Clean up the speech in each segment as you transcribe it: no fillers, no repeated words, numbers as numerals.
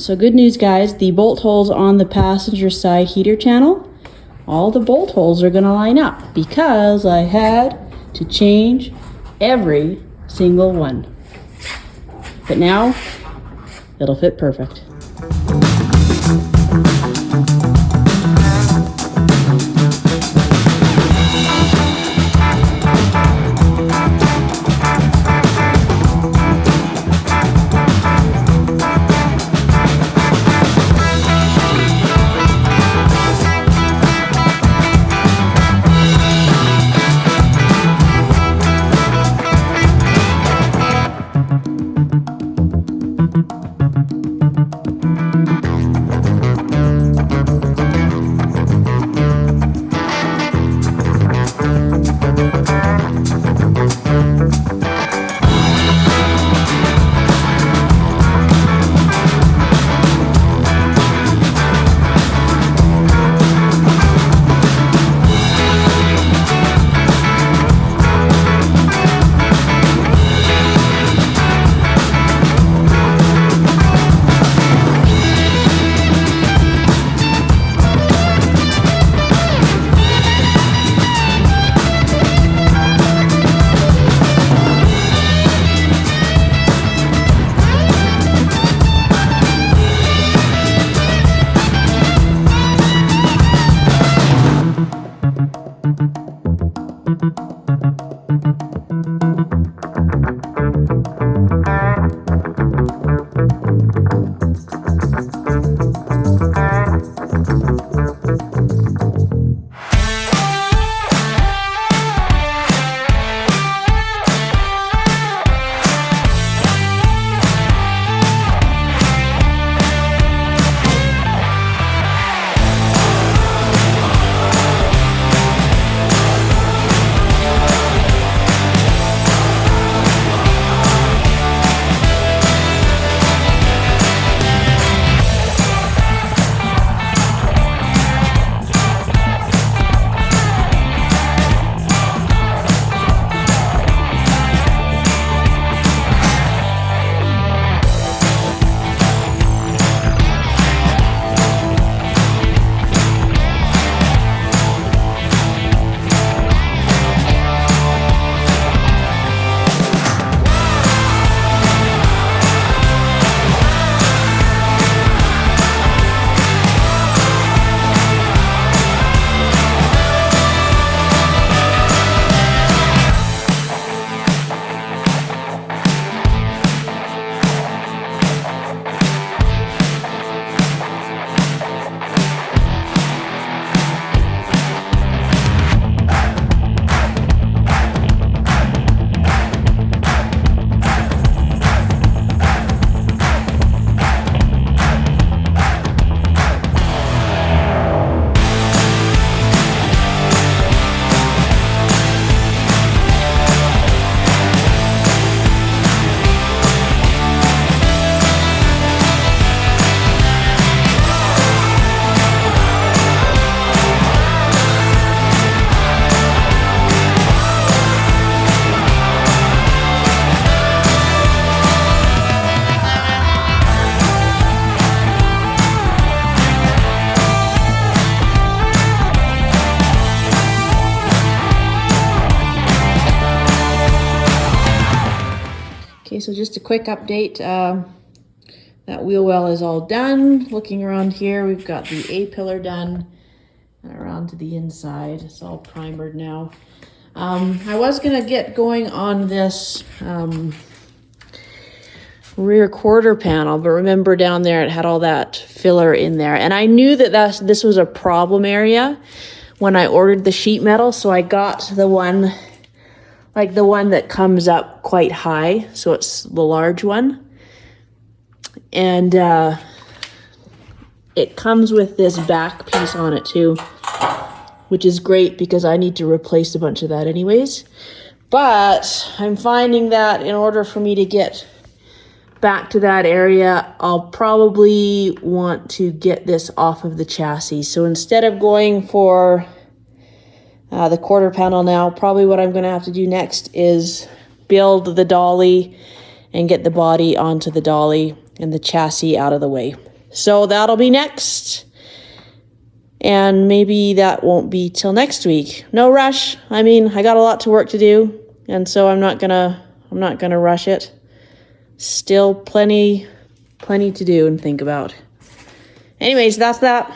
So good news, guys, the bolt holes on the passenger side heater channel, all the bolt holes are gonna line up because I had to change every single one. But now it'll fit perfect. Okay, so just a quick update. That wheel well is all done. Looking around here, we've got the A-pillar done. And around to the inside, it's all primered now. I was gonna get going on this rear quarter panel, but remember down there it had all that filler in there. And I knew that this was a problem area when I ordered the sheet metal, so I got the one, like the one that comes up quite high, so it's the large one. And it comes with this back piece on it too, which is great because I need to replace a bunch of that anyways. But I'm finding that in order for me to get back to that area, I'll probably want to get this off of the chassis. So instead of going for the quarter panel now, probably what I'm going to have to do next is build the dolly and get the body onto the dolly and the chassis out of the way. So that'll be next. And maybe that won't be till next week. No rush. I mean, I got a lot to work to do, and so I'm not gonna rush it. Still plenty to do and think about. Anyways, that's that.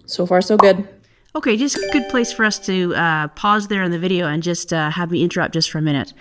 So far, so good. Okay, just a good place for us to pause there in the video and just have me interrupt just for a minute.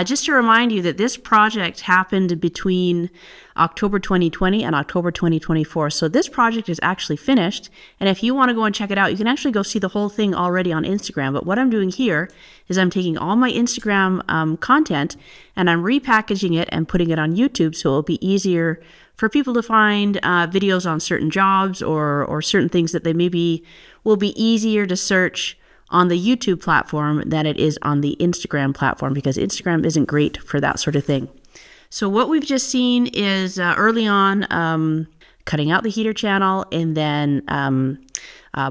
Just to remind you that this project happened between October 2020 and October 2024. So this project is actually finished. And if you want to go and check it out, you can actually go see the whole thing already on Instagram. But what I'm doing here is I'm taking all my Instagram content and I'm repackaging it and putting it on YouTube so it'll be easier for people to find videos on certain jobs or certain things that they maybe will be easier to search on the YouTube platform than it is on the Instagram platform, because Instagram isn't great for that sort of thing. So what we've just seen is early on cutting out the heater channel and then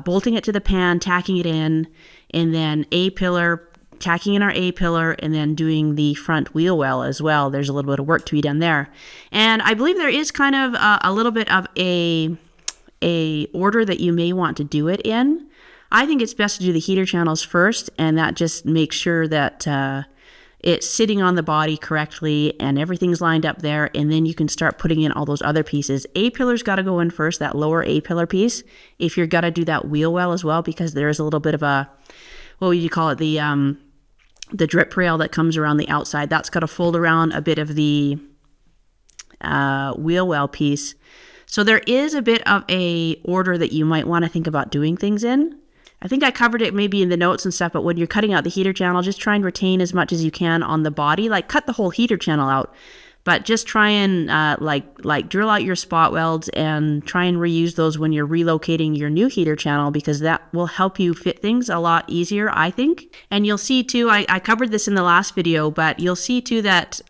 bolting it to the pan, tacking it in, and then A-pillar, tacking in our A-pillar, and then doing the front wheel well as well. There's a little bit of work to be done there. And I believe there is kind of a little bit of a order that you may want to do it in. I think it's best to do the heater channels first, and that just makes sure that it's sitting on the body correctly and everything's lined up there, and then you can start putting in all those other pieces. A-pillar's got to go in first, that lower A-pillar piece, if you're going to do that wheel well as well, because there is a little bit of a, what would you call it, the drip rail that comes around the outside. That's got to fold around a bit of the wheel well piece. So there is a bit of a order that you might want to think about doing things in. I think I covered it maybe in the notes and stuff, but when you're cutting out the heater channel, just try and retain as much as you can on the body. Like, cut the whole heater channel out, but just try and like drill out your spot welds and try and reuse those when you're relocating your new heater channel, because that will help you fit things a lot easier, I think. And you'll see too, I covered this in the last video, but you'll see too that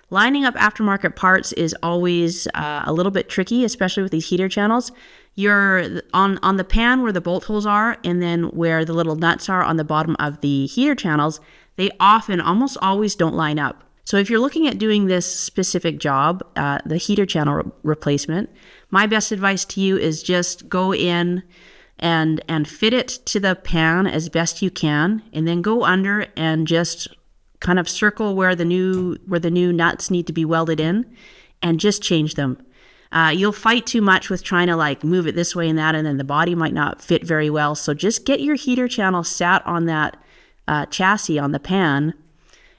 lining up aftermarket parts is always a little bit tricky, especially with these heater channels. You're on the pan where the bolt holes are, and then where the little nuts are on the bottom of the heater channels, they often, almost always, don't line up. So if you're looking at doing this specific job, the heater channel replacement, my best advice to you is just go in and fit it to the pan as best you can, and then go under and just kind of circle where the new nuts need to be welded in, and just change them. You'll fight too much with trying to like move it this way and that, and then the body might not fit very well. So just get your heater channel sat on that chassis on the pan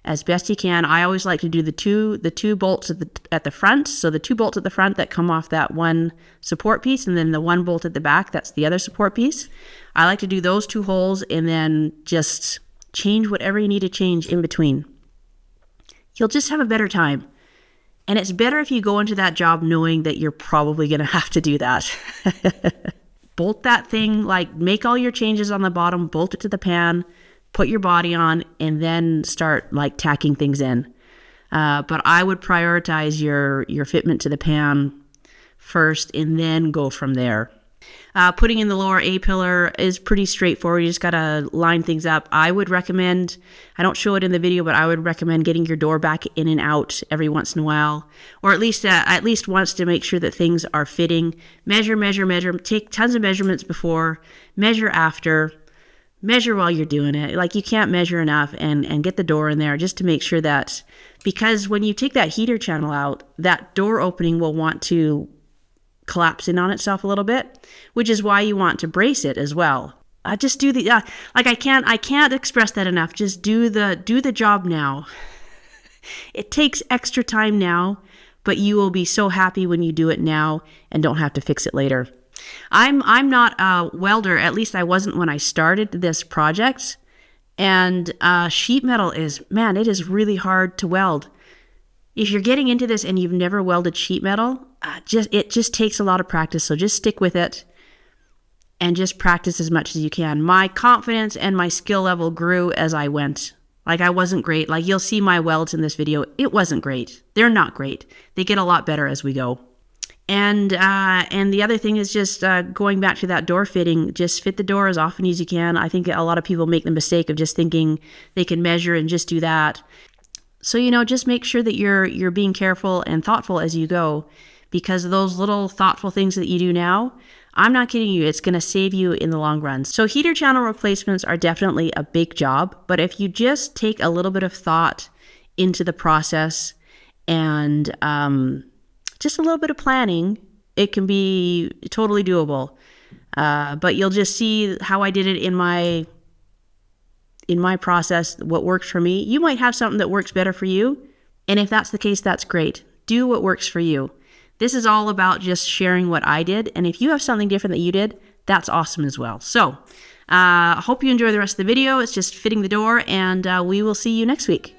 as best you can. I always like to do the two bolts at the front. So the two bolts at the front that come off that one support piece, and then the one bolt at the back, that's the other support piece. I like to do those two holes and then just change whatever you need to change in between. You'll just have a better time. And it's better if you go into that job knowing that you're probably going to have to do that. Bolt that thing, like make all your changes on the bottom, bolt it to the pan, put your body on, and then start like tacking things in. But I would prioritize your fitment to the pan first and then go from there. Putting in the lower A-pillar is pretty straightforward. You just got to line things up. I would recommend, I don't show it in the video, but I would recommend getting your door back in and out every once in a while, or at least once, to make sure that things are fitting. Measure, take tons of measurements before, measure after, measure while you're doing it. Like, you can't measure enough, and get the door in there just to make sure that, because when you take that heater channel out, that door opening will want to collapse in on itself a little bit, which is why you want to brace it as well. Just do the, like, I can't express that enough. Just do the job now. It takes extra time now, but you will be so happy when you do it now and don't have to fix it later. I'm not a welder, at least I wasn't when I started this project. And sheet metal is, man, it is really hard to weld. If you're getting into this and you've never welded sheet metal, it just takes a lot of practice. So just stick with it and just practice as much as you can. My confidence and my skill level grew as I went. Like, I wasn't great. Like, you'll see my welds in this video. It wasn't great. They're not great. They get a lot better as we go. And the other thing is just going back to that door fitting. Just fit the door as often as you can. I think a lot of people make the mistake of just thinking they can measure and just do that. So, just make sure that you're being careful and thoughtful as you go, because those little thoughtful things that you do now, I'm not kidding you, it's going to save you in the long run. So heater channel replacements are definitely a big job, but if you just take a little bit of thought into the process and just a little bit of planning, it can be totally doable. But you'll just see how I did it in my process, what works for me. You might have something that works better for you, and if that's the case, that's great. Do what works for you. This is all about just sharing what I did, and if you have something different that you did, that's awesome as well. So I hope you enjoy the rest of the video. It's just fitting the door, and we will see you next week.